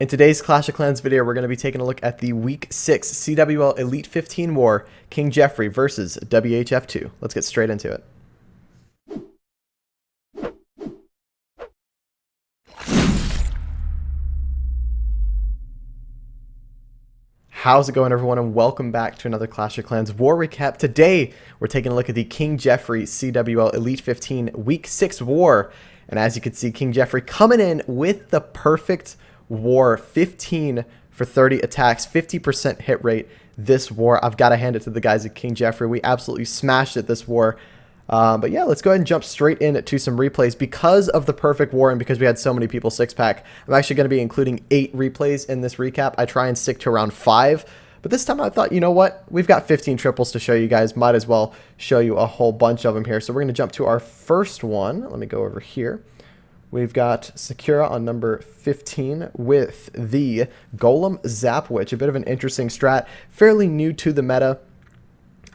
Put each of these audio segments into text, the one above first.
In today's Clash of Clans video, we're going to be taking a look at the Week 6 CWL Elite 15 War, King Jeffrey versus WHF2. Let's get straight into it. How's it going, everyone, and welcome back to another Clash of Clans War Recap. Today, we're taking a look at the King Jeffrey CWL Elite 15 Week 6 War. And as you can see, King Jeffrey coming in with the perfect war, 15 for 30 attacks, 50% hit rate this war. I've got to hand it to the guys at King Jeffrey. We absolutely smashed it this war. But yeah, let's go ahead and jump straight into some replays. Because of the perfect war and because we had so many people 6-pack, I'm actually going to be including 8 replays in this recap. I try and stick to around 5. But this time I thought, you know what? We've got 15 triples to show you guys. Might as well show you a whole bunch of them here. So we're going to jump to our first one. Let me go over here. We've got Sakura on number 15 with the Golem Zap Witch. A bit of an interesting strat. Fairly new to the meta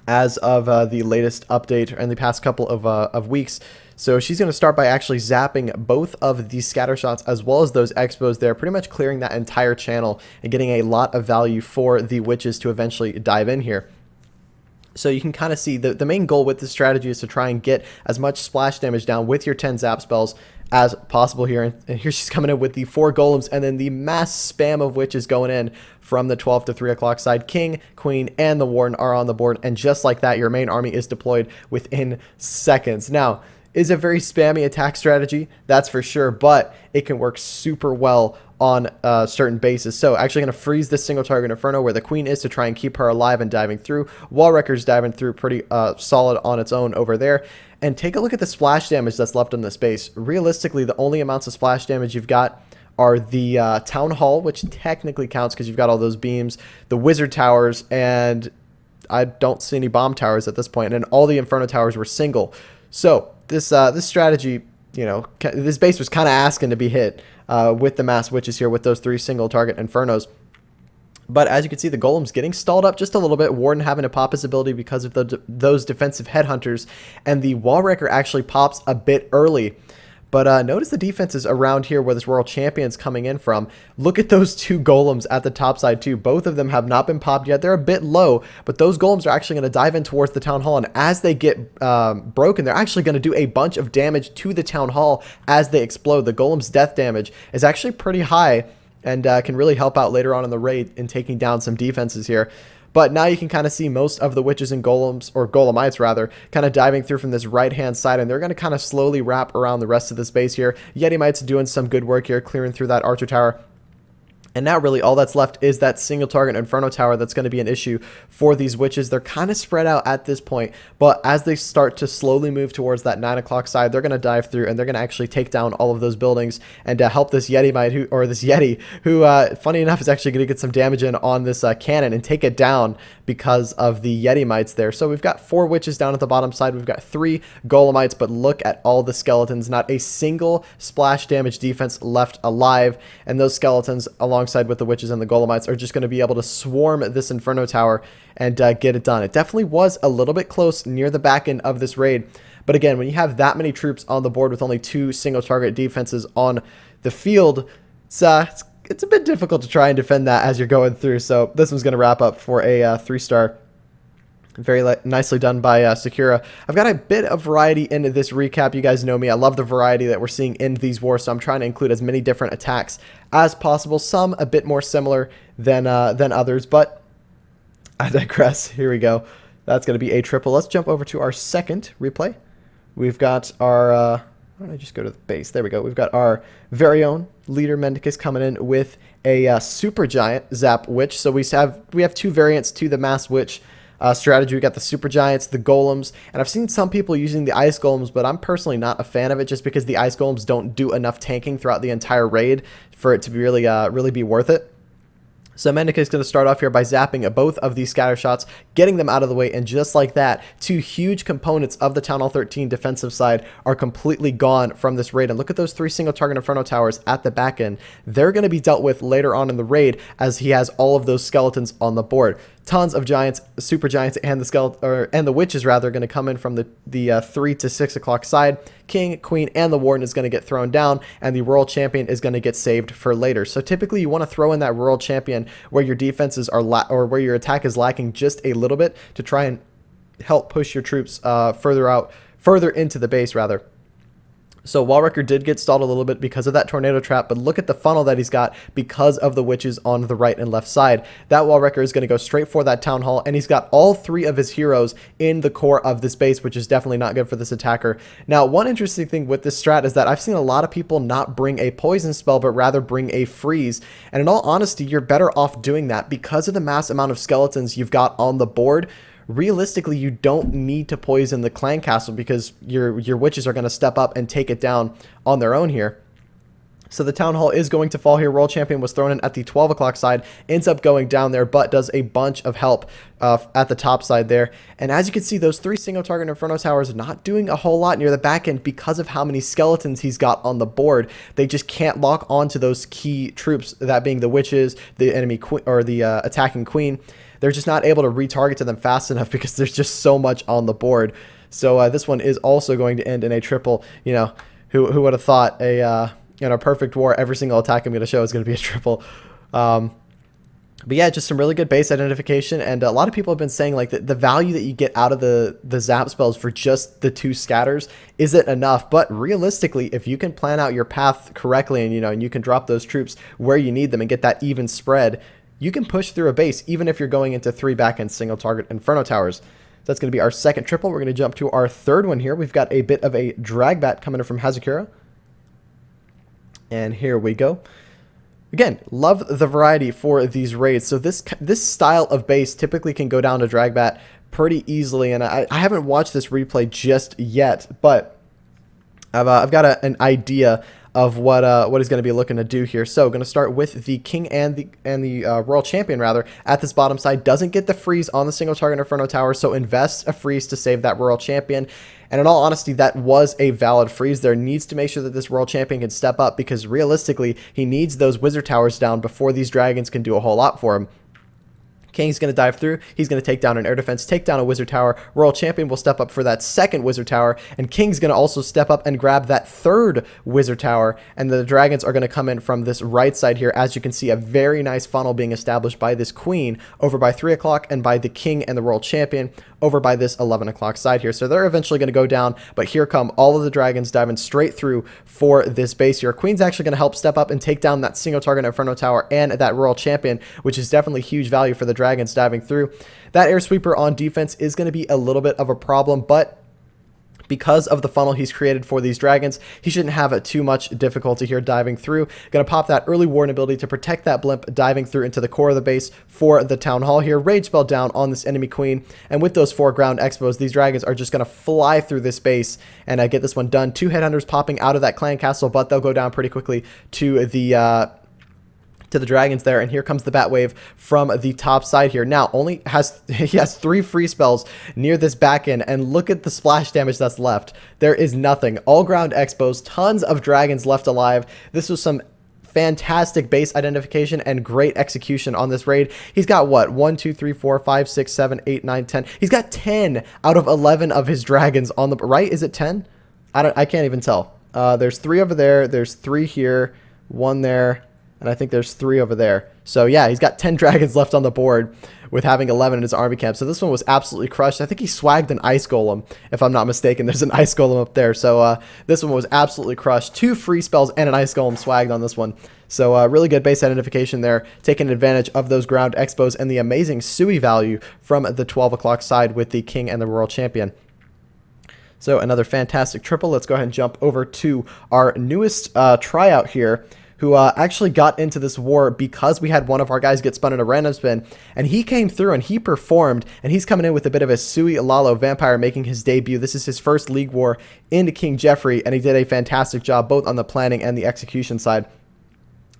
as of the latest update in the past couple of weeks. So she's going to start by actually zapping both of these scatter shots as well as those expos there, pretty much clearing that entire channel and getting a lot of value for the witches to eventually dive in here. So you can kind of see the main goal with this strategy is to try and get as much splash damage down with your 10 zap spells as possible here. And here she's coming in with the 4 golems and then the mass spam of witches going in from the 12 to 3 o'clock side. King, Queen, and the Warden are on the board. And just like that, your main army is deployed within seconds. Now, is a very spammy attack strategy, that's for sure, but it can work super well on certain bases. So actually going to freeze this single target Inferno where the Queen is to try and keep her alive and diving through. Wall Wrecker's diving through pretty solid on its own over there. And take a look at the splash damage that's left in this base. Realistically, the only amounts of splash damage you've got are the Town Hall, which technically counts because you've got all those beams, the Wizard Towers, and I don't see any Bomb Towers at this point, and all the Inferno Towers were single. So this strategy, you know, this base was kind of asking to be hit with the mass witches here with those 3 single target Infernos. But as you can see, the Golem's getting stalled up just a little bit. Warden having to pop his ability because of those defensive headhunters. And the Wall Wrecker actually pops a bit early. But notice the defenses around here where this World Champion's coming in from. Look at those 2 Golems at the top side too. Both of them have not been popped yet. They're a bit low, but those Golems are actually going to dive in towards the Town Hall. And as they get broken, they're actually going to do a bunch of damage to the Town Hall as they explode. The Golem's death damage is actually pretty high and can really help out later on in the raid in taking down some defenses here. But now you can kind of see most of the witches and golems, or golemites rather, kind of diving through from this right-hand side, and they're going to kind of slowly wrap around the rest of the space here. Yeti-mites doing some good work here, clearing through that Archer Tower. And now really all that's left is that single target Inferno Tower that's going to be an issue for these witches. They're kind of spread out at this point, but as they start to slowly move towards that 9 o'clock side, they're going to dive through and they're going to actually take down all of those buildings and help this Yeti-mite, this Yeti, who funny enough is actually going to get some damage in on this cannon and take it down because of the Yeti-mites there. So we've got 4 witches down at the bottom side. We've got 3 golemites, but look at all the skeletons. Not a single splash damage defense left alive, and those skeletons alongside with the witches and the golemites are just going to be able to swarm this Inferno Tower and get it done. It definitely was a little bit close near the back end of this raid, but again, when you have that many troops on the board with only 2 single target defenses on the field, it's a bit difficult to try and defend that as you're going through. So this one's going to wrap up for a 3-star. Very nicely done by Sakura. I've got a bit of variety in this recap. You guys know me. I love the variety that we're seeing in these wars, so I'm trying to include as many different attacks as possible. Some a bit more similar than others, but I digress. Here we go. That's going to be a triple. Let's jump over to our second replay. We've got our... why don't I just go to the base? There we go. We've got our very own leader Mendica coming in with a super giant Zap Witch. So we have 2 variants to the Mass Witch strategy. We got the super giants, the golems, and I've seen some people using the ice golems, but I'm personally not a fan of it just because the ice golems don't do enough tanking throughout the entire raid for it to be really be worth it. So Mendica is going to start off here by zapping both of these scatter shots, getting them out of the way, and just like that, 2 huge components of the Town Hall 13 defensive side are completely gone from this raid. And look at those 3 single target Inferno Towers at the back end. They're going to be dealt with later on in the raid as he has all of those skeletons on the board. Tons of giants, super giants, and the witches rather are going to come in from the 3 to 6 o'clock side. king, queen, and the warden is going to get thrown down, and the royal champion is going to get saved for later. So typically you want to throw in that royal champion where your defenses are or where your attack is lacking just a little bit to try and help push your troops further into the base rather. So Wall Wrecker did get stalled a little bit because of that tornado trap, but look at the funnel that he's got because of the witches on the right and left side. That Wall Wrecker is going to go straight for that town hall, and he's got all 3 of his heroes in the core of this base, which is definitely not good for this attacker. Now, one interesting thing with this strat is that I've seen a lot of people not bring a poison spell, but rather bring a freeze. And in all honesty, you're better off doing that because of the mass amount of skeletons you've got on the board. Realistically, you don't need to poison the clan castle because your witches are going to step up and take it down on their own here. So the town hall is going to fall here. Royal champion was thrown in at the 12 o'clock side, ends up going down there, but does a bunch of help at the top side there. And as you can see, those 3 single target Inferno towers not doing a whole lot near the back end because of how many skeletons he's got on the board. They just can't lock onto those key troops, that being the witches, the enemy queen, or the attacking queen. They're just not able to retarget to them fast enough because there's just so much on the board. So this one is also going to end in a triple. You know, who would have thought in a perfect war, every single attack I'm going to show is going to be a triple. But yeah, just some really good base identification. And a lot of people have been saying like the value that you get out of the zap spells for just the 2 scatters isn't enough. But realistically, if you can plan out your path correctly and you can drop those troops where you need them and get that even spread, you can push through a base even if you're going into 3 back-end single target Inferno towers. So that's going to be our second triple. We're going to jump to our third one here. We've got a bit of a drag bat coming in from Hazakira. And here we go. Again, love the variety for these raids. So this style of base typically can go down to drag bat pretty easily. And I haven't watched this replay just yet, but I've got an idea of what he's going to be looking to do here. So going to start with the king and the royal champion rather at this bottom side. Doesn't get the freeze on the single target Inferno tower, so invests a freeze to save that royal champion. And in all honesty, that was a valid freeze there. Needs to make sure that this royal champion can step up because realistically, he needs those wizard towers down before these dragons can do a whole lot for him. King's going to dive through. He's going to take down an air defense, take down a wizard tower. Royal champion will step up for that second wizard tower, and King's going to also step up and grab that third wizard tower, and the dragons are going to come in from this right side here. As you can see, a very nice funnel being established by this queen over by 3 o'clock and by the king and the royal champion over by this 11 o'clock side here. So they're eventually going to go down, but here come all of the dragons diving straight through for this base here. Queen's actually going to help step up and take down that single target Inferno tower and that royal champion, which is definitely huge value for the dragons diving through. That air sweeper on defense is going to be a little bit of a problem, but because of the funnel he's created for these dragons, he shouldn't have too much difficulty here diving through. Going to pop that early warden ability to protect that blimp diving through into the core of the base for the town hall here. Rage spell down on this enemy queen, and with those 4 ground expos, these dragons are just going to fly through this base and get this one done. 2 headhunters popping out of that clan castle, but they'll go down pretty quickly to the dragons there. And here comes the bat wave from the top side here. Now he has 3 free spells near this back end, and look at the splash damage that's left. There is nothing. All ground expos, tons of dragons left alive. This was some fantastic base identification and great execution on this raid. He's got what, 1 2 3 4 5 6 7 8 9 10. He's got 10 out of 11 of his dragons on the right. Is it 10? I can't even tell. There's 3 over there, there's 3 here, 1 there, and I think there's 3 over there. So yeah, he's got 10 dragons left on the board with having 11 in his army camp. So this one was absolutely crushed. I think he swagged an ice golem, if I'm not mistaken. There's an ice golem up there. So this one was absolutely crushed. 2 free spells and an ice golem swagged on this one. So really good base identification there, taking advantage of those ground expos and the amazing Sui value from the 12 o'clock side with the king and the royal champion. So another fantastic triple. Let's go ahead and jump over to our newest tryout here, who actually got into this war because we had one of our guys get spun in a random spin, and he came through and he performed, and he's coming in with a bit of a Sui Lalo vampire making his debut. This is his first league war into King Jeffrey, and he did a fantastic job both on the planning and the execution side.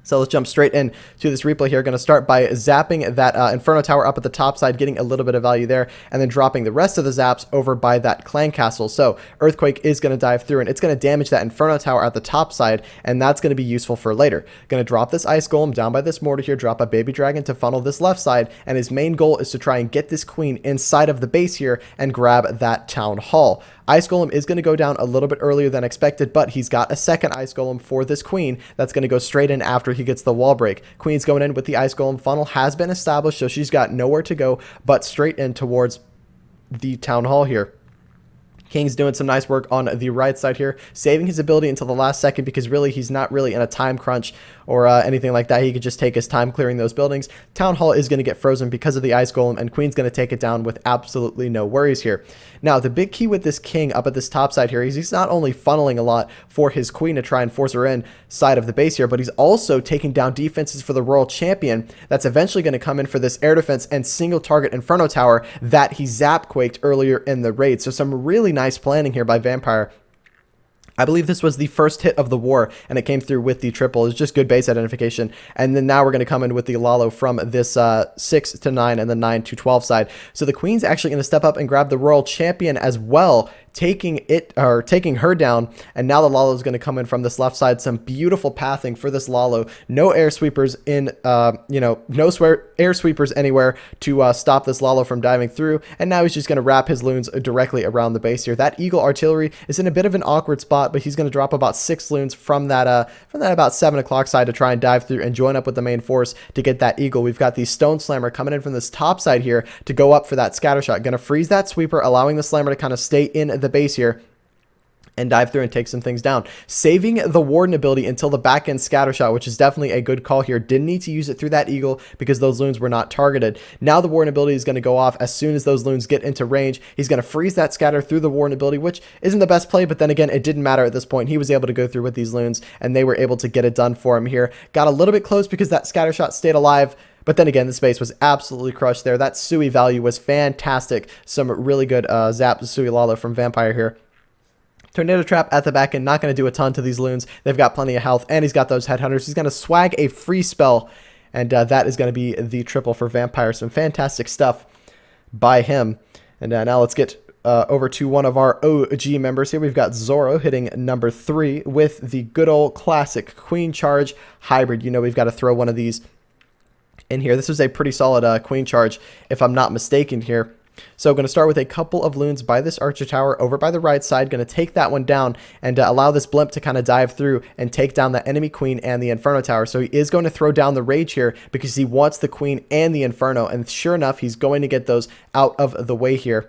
So let's jump straight in to this replay here. Going to start by zapping that Inferno Tower up at the top side, getting a little bit of value there, and then dropping the rest of the zaps over by that Clan Castle. So Earthquake is going to dive through, and it's going to damage that Inferno Tower at the top side, and that's going to be useful for later. Going to drop this Ice Golem down by this mortar here, drop a Baby Dragon to funnel this left side, and his main goal is to try and get this Queen inside of the base here and grab that Town Hall. Ice Golem is going to go down a little bit earlier than expected, but he's got a second Ice Golem for this Queen that's going to go straight in after he gets the wall break. Queen's going in with the Ice Golem. Funnel has been established, so she's got nowhere to go but straight in towards the Town Hall here. King's doing some nice work on the right side here, saving his ability until the last second because really he's not really in a time crunch or anything like that. He could just take his time clearing those buildings. Town Hall is going to get frozen because of the Ice Golem, and Queen's going to take it down with absolutely no worries here. Now, the big key with this King up at this top side here is he's not only funneling a lot for his Queen to try and force her in side of the base here, but he's also taking down defenses for the Royal Champion that's eventually going to come in for this air defense and single target Inferno Tower that he zap quaked earlier in the raid. So some really nice planning here by Vampire. I believe this was the first hit of the war, and it came through with the triple. It's just good base identification. And then now we're going to come in with the Lalo from this 6 to 9 and the 9 to 12 side. So the Queen's actually going to step up and grab the Royal Champion as well, taking her down. And now the Lalo is going to come in from this left side. Some beautiful pathing for this Lalo. No air sweepers in, no air sweepers anywhere to stop this Lalo from diving through. And now he's just going to wrap his loons directly around the base here. That Eagle Artillery is in a bit of an awkward spot, but he's going to drop about 6 loons from that about 7 o'clock side to try and dive through and join up with the main force to get that Eagle. We've got the Stone Slammer coming in from this top side here to go up for that scatter shot. Going to freeze that sweeper, allowing the Slammer to kind of stay in the base here and dive through and take some things down. Saving the Warden ability until the back end scatter shot, which is definitely a good call here. Didn't need to use it through that Eagle because those loons were not targeted. Now the Warden ability is going to go off as soon as those loons get into range. He's going to freeze that scatter through the Warden ability, which isn't the best play, but then again, it didn't matter at this point. He was able to go through with these loons, and they were able to get it done for him here. Got a little bit close because that scatter shot stayed alive, but then again, the space was absolutely crushed there. That Sui value was fantastic. Some really good zap Sui Lalo from Vampire here. Tornado Trap at the back end, not going to do a ton to these loons. They've got plenty of health, and he's got those Headhunters. He's going to swag a free spell, and that is going to be the triple for Vampire. Some fantastic stuff by him. And now let's get over to one of our OG members here. We've got Zoro hitting number 3 with the good old classic Queen Charge Hybrid. You know we've got to throw one of these in here. This was a pretty solid Queen Charge, if I'm not mistaken here. So I'm going to start with a couple of loons by this Archer Tower over by the right side. Going to take that one down and allow this blimp to kind of dive through and take down the enemy Queen and the Inferno Tower. So he is going to throw down the Rage here because he wants the Queen and the Inferno. And sure enough, he's going to get those out of the way here.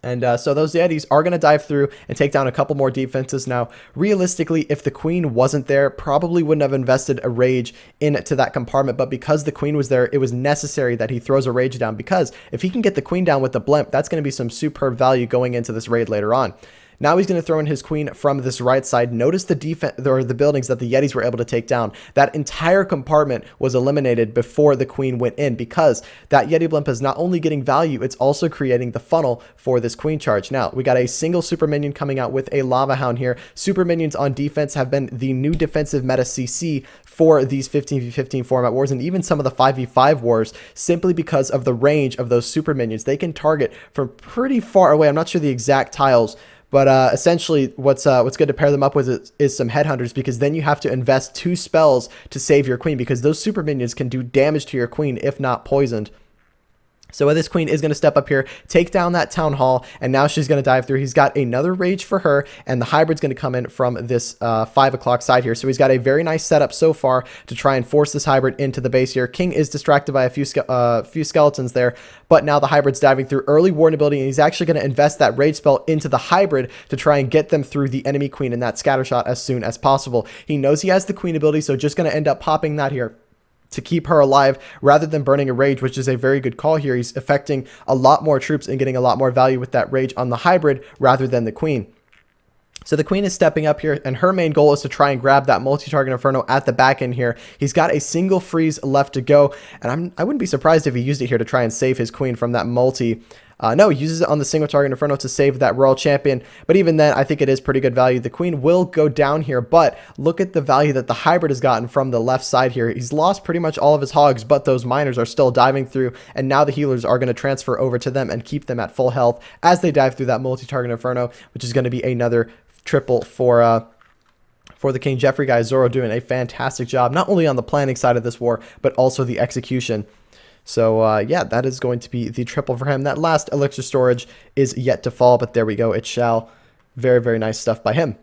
And so those Yetis are going to dive through and take down a couple more defenses. Now, realistically, if the Queen wasn't there, probably wouldn't have invested a Rage into that compartment. But because the Queen was there, it was necessary that he throws a Rage down. Because if he can get the Queen down with the blimp, that's going to be some superb value going into this raid later on. Now he's going to throw in his Queen from this right side. Notice the defense or the buildings that the Yetis were able to take down. That entire compartment was eliminated before the Queen went in because that Yeti blimp is not only getting value, it's also creating the funnel for this Queen Charge. Now we got a single super minion coming out with a Lava Hound here. Super minions on defense have been the new defensive meta CC for these 15v15 format wars and even some of the 5v5 wars simply because of the range of those super minions. They can target from pretty far away. I'm not sure the exact tiles, but essentially what's good to pair them up with is some Headhunters, because then you have to invest 2 spells to save your Queen, because those super minions can do damage to your Queen if not poisoned. So this Queen is going to step up here, take down that Town Hall, and now she's going to dive through. He's got another Rage for her, and the Hybrid's going to come in from this 5 o'clock side here. So he's got a very nice setup so far to try and force this Hybrid into the base here. King is distracted by a few skeletons there, but now the Hybrid's diving through early Warden ability, and he's actually going to invest that Rage spell into the Hybrid to try and get them through the enemy Queen in that scatter shot as soon as possible. He knows he has the Queen ability, so just going to end up popping that here to keep her alive rather than burning a Rage, which is a very good call here. He's affecting a lot more troops and getting a lot more value with that Rage on the Hybrid rather than the Queen. So the Queen is stepping up here, and her main goal is to try and grab that multi-target Inferno at the back end here. He's got a single freeze left to go, and I wouldn't be surprised if he used it here to try and save his Queen from that multi. No, he uses it on the single target Inferno to save that Royal Champion, but even then, I think it is pretty good value. The Queen will go down here, but look at the value that the Hybrid has gotten from the left side here. He's lost pretty much all of his hogs, but those miners are still diving through, and now the healers are going to transfer over to them and keep them at full health as they dive through that multi-target Inferno, which is going to be another triple for the King Jeffrey guy. Zoro doing a fantastic job, not only on the planning side of this war, but also the execution. So yeah, that is going to be the triple for him. That last elixir storage is yet to fall, but there we go. It shall. Very, very nice stuff by him.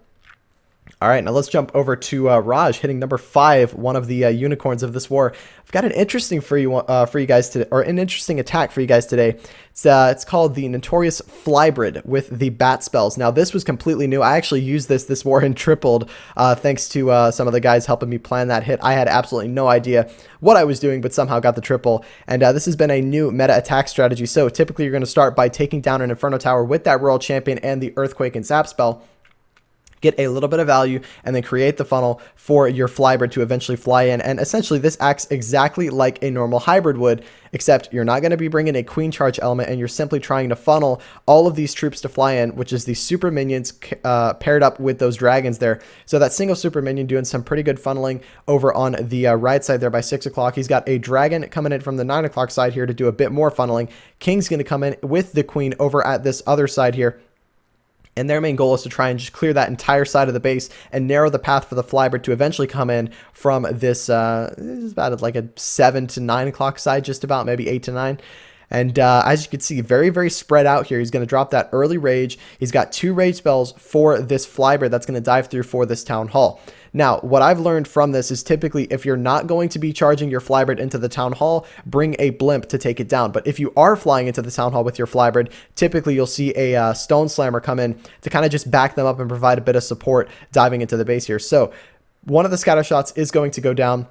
All right, now let's jump over to Raj hitting number 5, one of the unicorns of this war. I've got an interesting for you guys today, or an interesting attack for you guys today. It's called the Notorious Flybrid with the bat spells. Now this was completely new. I actually used this war and tripled thanks to some of the guys helping me plan that hit. I had absolutely no idea what I was doing, but somehow got the triple. And this has been a new meta attack strategy. So typically you're going to start by taking down an Inferno Tower with that Royal Champion and the Earthquake and Zap spell. Get a little bit of value, and then create the funnel for your Flybird to eventually fly in. And essentially, this acts exactly like a normal hybrid would, except you're not going to be bringing a Queen Charge element, and you're simply trying to funnel all of these troops to fly in, which is the super minions paired up with those dragons there. So that single super minion doing some pretty good funneling over on the right side there by 6 o'clock. He's got a dragon coming in from the 9 o'clock side here to do a bit more funneling. King's going to come in with the Queen over at this other side here. And their main goal is to try and just clear that entire side of the base and narrow the path for the Flybird to eventually come in from this, is about like a 7 to 9 o'clock side, just about, maybe 8 to 9. And as you can see, very, very spread out here. He's going to drop that early rage. He's got 2 rage spells for this Flybird that's going to dive through for this Town Hall. Now, what I've learned from this is typically if you're not going to be charging your Flybird into the Town Hall, bring a blimp to take it down. But if you are flying into the Town Hall with your Flybird, typically you'll see a Stone Slammer come in to kind of just back them up and provide a bit of support diving into the base here. So one of the scatter shots is going to go down.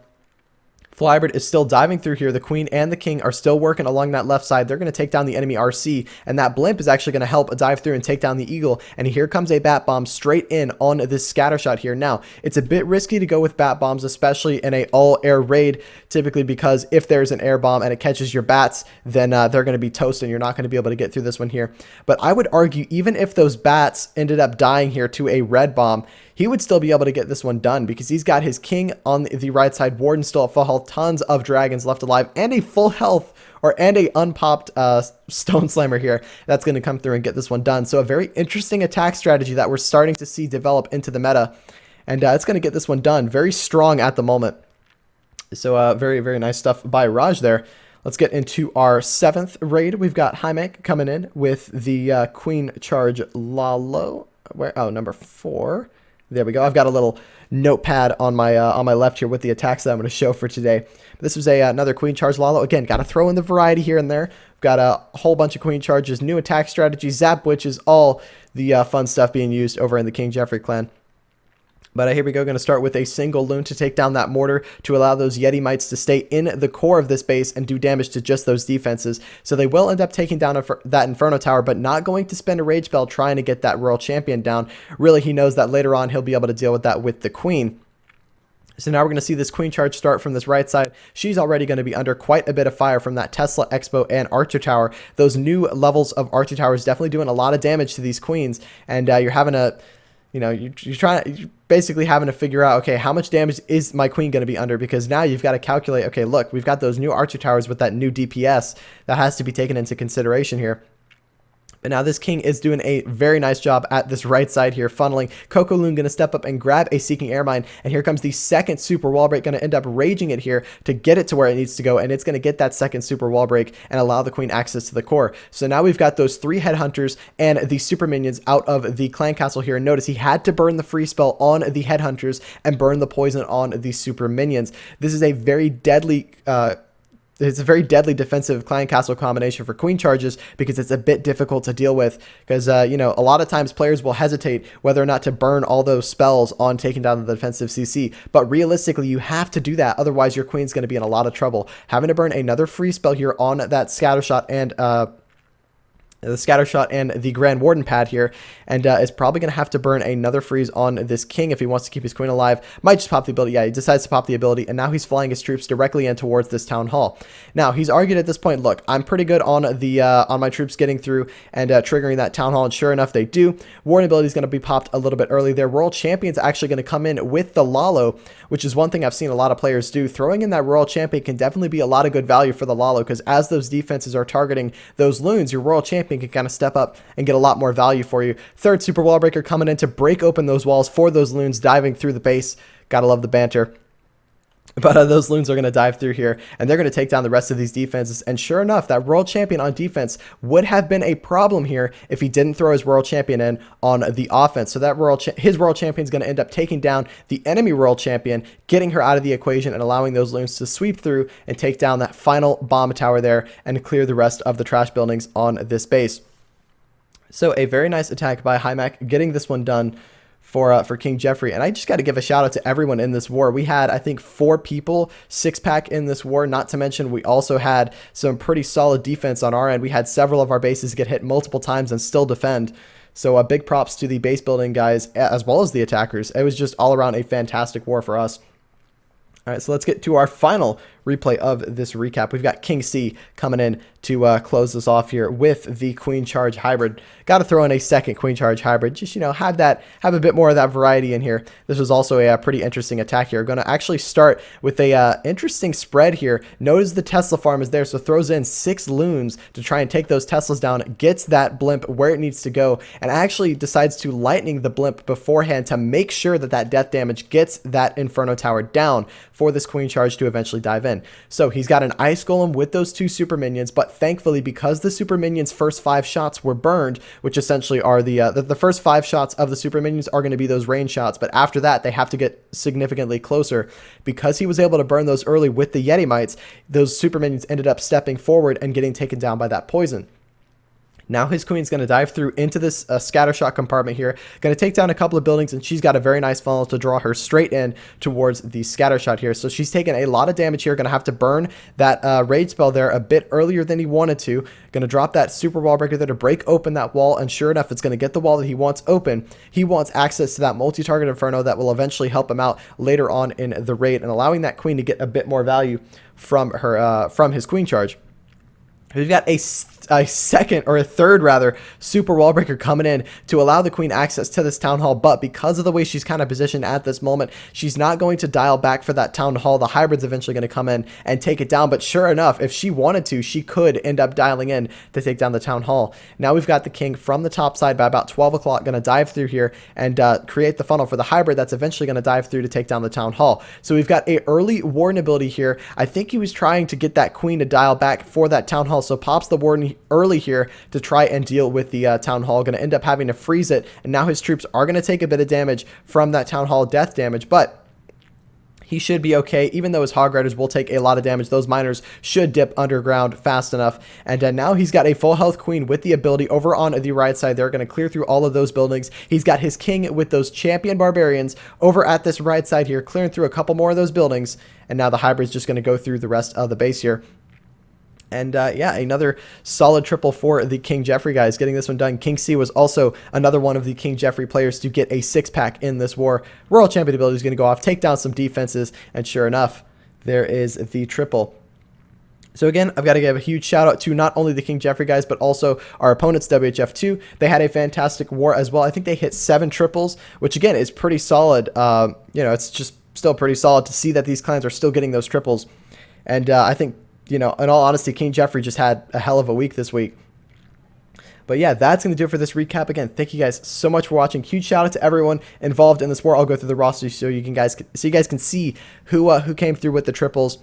Flybird is still diving through here. The Queen and the King are still working along that left side. They're going to take down the enemy RC, and that blimp is actually going to help dive through and take down the Eagle. And here comes a bat bomb straight in on this scatter shot here. Now, it's a bit risky to go with bat bombs, especially in a all-air raid, typically because if there's an air bomb and it catches your bats, then they're going to be toast and you're not going to be able to get through this one here. But I would argue even if those bats ended up dying here to a red bomb, he would still be able to get this one done because he's got his King on the right side, Warden still at full health, tons of dragons left alive, and a full health and a unpopped Stone Slammer here that's going to come through and get this one done. So a very interesting attack strategy that we're starting to see develop into the meta, and it's going to get this one done. Very strong at the moment. So very, very nice stuff by Raj there. Let's get into our 7th raid. We've got Jaime coming in with the Queen Charge Lalo. Oh, number 4. There we go. I've got a little notepad on my left here with the attacks that I'm going to show for today. This was another Queen Charge Lalo. Again, got to throw in the variety here and there. We've got a whole bunch of Queen Charges, new attack strategies, Zap Witches, all the fun stuff being used over in the King Jeffrey clan. But here we go, going to start with a single loon to take down that mortar to allow those Yeti Mites to stay in the core of this base and do damage to just those defenses. So they will end up taking down that Inferno Tower, but not going to spend a rage spell trying to get that Royal Champion down. Really, he knows that later on he'll be able to deal with that with the Queen. So now we're going to see this Queen Charge start from this right side. She's already going to be under quite a bit of fire from that Tesla Expo and Archer Tower. Those new levels of Archer Towers definitely doing a lot of damage to these Queens, and you're having a... You know, you're basically having to figure out, okay, how much damage is my Queen going to be under? Because now you've got to calculate, okay, look, we've got those new Archer Towers with that new DPS that has to be taken into consideration here. But now this King is doing a very nice job at this right side here, funneling. Coco Loon going to step up and grab a Seeking Air Mine. And here comes the second super wall break, going to end up raging it here to get it to where it needs to go. And it's going to get that second super wall break and allow the Queen access to the core. So now we've got those 3 Headhunters and the super minions out of the clan castle here. And notice he had to burn the free spell on the Headhunters and burn the poison on the super minions. This is a very deadly... It's a very deadly defensive clan castle combination for Queen Charges because it's a bit difficult to deal with because, you know, a lot of times players will hesitate whether or not to burn all those spells on taking down the defensive CC. But realistically, you have to do that. Otherwise, your Queen's going to be in a lot of trouble. Having to burn another free spell here on that scatter shot and the scatter shot and the Grand Warden pad here, and is probably going to have to burn another freeze on this King if he wants to keep his Queen alive. Might just pop the ability. Yeah, he decides to pop the ability, and now he's flying his troops directly in towards this Town Hall. Now, he's argued at this point, look, I'm pretty good on the on my troops getting through and triggering that Town Hall, and sure enough, they do. Warden ability is going to be popped a little bit early there. Royal Champion's actually going to come in with the Lalo, which is one thing I've seen a lot of players do. Throwing in that Royal Champion can definitely be a lot of good value for the Lalo, because as those defenses are targeting those loons, your Royal Champion can kind of step up and get a lot more value for you. Third super wall breaker coming in to break open those walls for those loons diving through the base. Gotta love the banter. But those loons are going to dive through here, and they're going to take down the rest of these defenses. And sure enough, that world champion on defense would have been a problem here if he didn't throw his world champion in on the offense. So that his world champion is going to end up taking down the enemy world champion, getting her out of the equation and allowing those loons to sweep through and take down that final bomb tower there and clear the rest of the trash buildings on this base. So a very nice attack by Jaime, getting this one done for King Jeffrey. And I just got to give a shout out to everyone in this war. We had, I think, 4 people 6-pack in this war, not to mention we also had some pretty solid defense on our end. We had several of our bases get hit multiple times and still defend. So big props to the base building guys as well as the attackers. It was just all around a fantastic war for us. All right, so let's get to our final replay of this recap. We've got King C coming in to close this off here with the Queen Charge Hybrid. Got to throw in a second Queen Charge Hybrid. Just, you know, have a bit more of that variety in here. This was also a pretty interesting attack here. Going to actually start with a interesting spread here. Notice the Tesla farm is there, so throws in 6 loons to try and take those Teslas down, gets that blimp where it needs to go, and actually decides to lightning the blimp beforehand to make sure that that death damage gets that Inferno Tower down for this Queen Charge to eventually dive in. So he's got an Ice Golem with those 2 super minions, but thankfully, because the super minions' first 5 shots were burned, which essentially are the first 5 shots of the super minions are going to be those range shots, but after that, they have to get significantly closer. Because he was able to burn those early with the Yeti Mites, those super minions ended up stepping forward and getting taken down by that poison. Now his queen's going to dive through into this scatter shot compartment here, going to take down a couple of buildings, and she's got a very nice funnel to draw her straight in towards the scatter shot here. So she's taking a lot of damage here, going to have to burn that raid spell there a bit earlier than he wanted to. Going to drop that super wall breaker there to break open that wall, and sure enough, it's going to get the wall that he wants open. He wants access to that multi-target Inferno that will eventually help him out later on in the raid, and allowing that queen to get a bit more value from her from his queen charge. We've got a second, or a third rather, super wall breaker coming in to allow the queen access to this town hall, but because of the way she's kind of positioned at this moment, she's not going to dial back for that town hall. The hybrid's eventually going to come in and take it down, but sure enough, if she wanted to, she could end up dialing in to take down the town hall. Now we've got the king from the top side by about 12 o'clock going to dive through here and create the funnel for the hybrid that's eventually going to dive through to take down the town hall. So we've got a early warden ability here. I think he was trying to get that queen to dial back for that town hall, so pops the warden early here to try and deal with the town hall. Going to end up having to freeze it, and now his troops are going to take a bit of damage from that town hall death damage, but he should be okay. Even though his hog riders will take a lot of damage, those miners should dip underground fast enough. And now he's got a full health queen with the ability over on the right side. They're going to clear through all of those buildings. He's got his king with those champion barbarians over at this right side here, clearing through a couple more of those buildings. And now the hybrid's just going to go through the rest of the base here. And yeah, another solid triple for the King Jeffrey guys, getting this one done. King C was also another one of the King Jeffrey players to get a 6-pack in this war. World Champion ability is going to go off, take down some defenses, and sure enough, there is the triple. So again, I've got to give a huge shout out to not only the King Jeffrey guys, but also our opponents, WHF2. They had a fantastic war as well. I think they hit 7 triples, which again is pretty solid. You know, it's just still pretty solid to see that these clans are still getting those triples. And I think, you know, in all honesty, King Jeffrey just had a hell of a week this week. But yeah, that's going to do it for this recap. Again, thank you guys so much for watching. Huge shout out to everyone involved in this war. I'll go through the roster so you guys can see who came through with the triples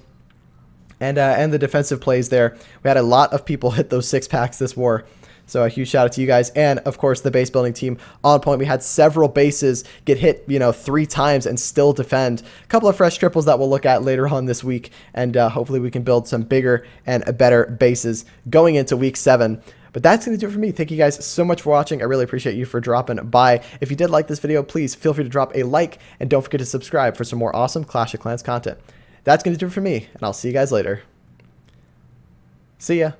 and the defensive plays there. We had a lot of people hit those 6-packs this war. So a huge shout out to you guys, and of course the base building team on point. We had several bases get hit, you know, 3 times and still defend. A couple of fresh triples that we'll look at later on this week, and hopefully we can build some bigger and better bases going into week 7. But that's going to do it for me. Thank you guys so much for watching. I really appreciate you for dropping by. If you did like this video, please feel free to drop a like, and don't forget to subscribe for some more awesome Clash of Clans content. That's going to do it for me, and I'll see you guys later. See ya.